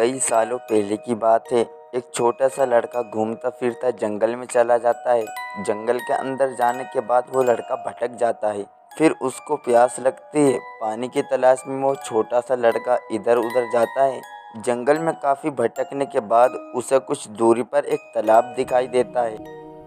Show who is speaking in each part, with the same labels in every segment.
Speaker 1: कई सालों पहले की बात है। एक छोटा सा लड़का घूमता फिरता जंगल में चला जाता है। जंगल के अंदर जाने के बाद वो लड़का भटक जाता है। फिर उसको प्यास लगती है। पानी की तलाश में वो छोटा सा लड़का इधर उधर जाता है। जंगल में काफ़ी भटकने के बाद उसे कुछ दूरी पर एक तालाब दिखाई देता है।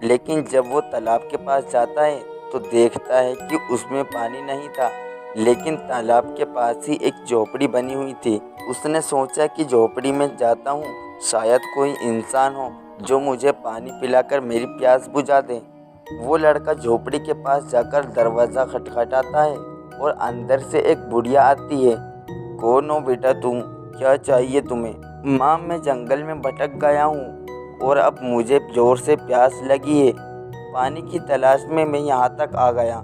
Speaker 1: लेकिन जब वो तालाब के पास जाता है तो देखता है कि उसमें पानी नहीं था, लेकिन तालाब के पास ही एक झोपड़ी बनी हुई थी। उसने सोचा कि झोपड़ी में जाता हूँ, शायद कोई इंसान हो जो मुझे पानी पिलाकर मेरी प्यास बुझा दे। वो लड़का झोपड़ी के पास जाकर दरवाज़ा खटखटाता है और अंदर से एक बुढ़िया आती है। कौन हो बेटा तुम? क्या चाहिए तुम्हें? माँ, मैं जंगल में भटक गया हूँ और अब मुझे ज़ोर से प्यास लगी है। पानी की तलाश में मैं यहाँ तक आ गया।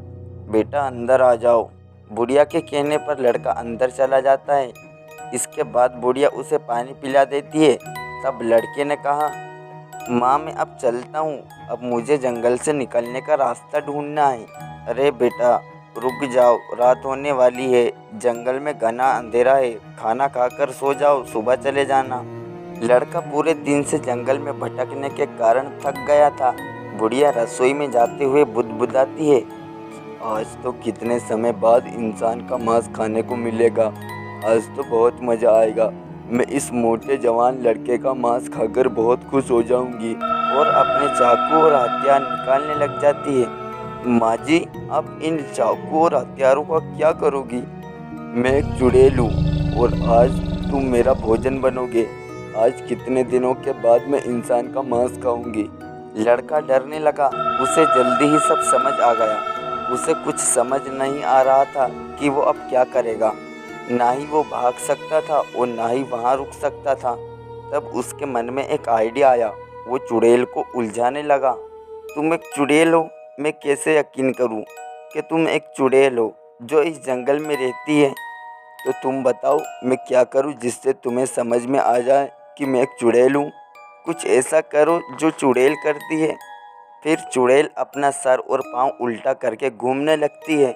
Speaker 1: बेटा अंदर आ जाओ। बुढ़िया के कहने पर लड़का अंदर चला जाता है। इसके बाद बुढ़िया उसे पानी पिला देती है। तब लड़के ने कहा, माँ मैं अब चलता हूँ, अब मुझे जंगल से निकलने का रास्ता ढूंढना है। अरे बेटा रुक जाओ, रात होने वाली है, जंगल में घना अंधेरा है, खाना खाकर सो जाओ, सुबह चले जाना। लड़का पूरे दिन से जंगल में भटकने के कारण थक गया था। बुढ़िया रसोई में जाते हुए बुदबुदाती है, आज तो कितने समय बाद इंसान का मांस खाने को मिलेगा। आज तो बहुत मज़ा आएगा। मैं इस मोटे जवान लड़के का मांस खाकर बहुत खुश हो जाऊंगी। और अपने चाकू और हथियार निकालने लग जाती है। माँ जी, आप इन चाकू और हथियारों का क्या करोगी? मैं एक चुड़ैल हूँ और आज तुम मेरा भोजन बनोगे। आज कितने दिनों के बाद मैं इंसान का मांस खाऊंगी। लड़का डरने लगा। उसे जल्दी ही सब समझ आ गया। उसे कुछ समझ नहीं आ रहा था कि वो अब क्या करेगा। ना ही वो भाग सकता था और ना ही वहाँ रुक सकता था। तब उसके मन में एक आइडिया आया। वो चुड़ैल को उलझाने लगा। तुम एक चुड़ैल हो, मैं कैसे यकीन करूं कि तुम एक चुड़ैल हो जो इस जंगल में रहती है? तो तुम बताओ मैं क्या करूं जिससे तुम्हें समझ में आ जाए कि मैं एक चुड़ैल हूं। कुछ ऐसा करो जो चुड़ैल करती है। फिर चुड़ैल अपना सर और पाँव उल्टा करके घूमने लगती है।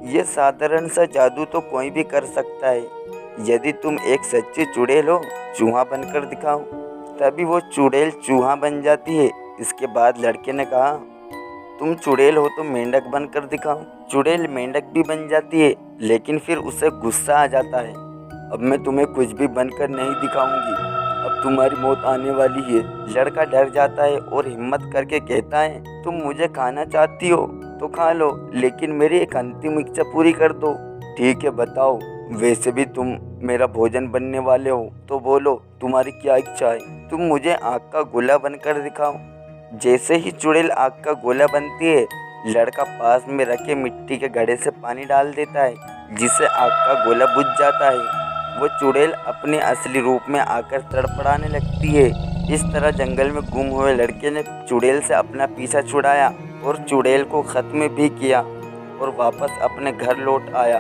Speaker 1: ये साधारण सा जादू तो कोई भी कर सकता है। यदि तुम एक सच्ची चुड़ैल हो, चूहा बनकर दिखाओ। तभी वो चुड़ैल चूहा बन जाती है। इसके बाद लड़के ने कहा, तुम चुड़ैल हो तो मेंढक बनकर दिखाओ। चुड़ैल मेंढक भी बन जाती है, लेकिन फिर उसे गुस्सा आ जाता है। अब मैं तुम्हें कुछ भी बनकर नहीं दिखाऊंगी, अब तुम्हारी मौत आने वाली है। लड़का डर जाता है और हिम्मत करके कहता है, तुम मुझे खाना चाहती हो तो खा लो, लेकिन मेरी एक अंतिम इच्छा पूरी कर दो। ठीक है बताओ, वैसे भी तुम मेरा भोजन बनने वाले हो, तो बोलो तुम्हारी क्या इच्छा है। तुम मुझे आग का गोला बनकर दिखाओ। जैसे ही चुड़ैल आग का गोला बनती है, लड़का पास में रखे मिट्टी के घड़े से पानी डाल देता है, जिससे आग का गोला बुझ जाता है। वो चुड़ैल अपने असली रूप में आकर तड़पड़ाने लगती है। इस तरह जंगल में गुम हुए लड़के ने चुड़ैल से अपना पीछा छुड़ाया और चुड़ैल को खत्म भी किया और वापस अपने घर लौट आया।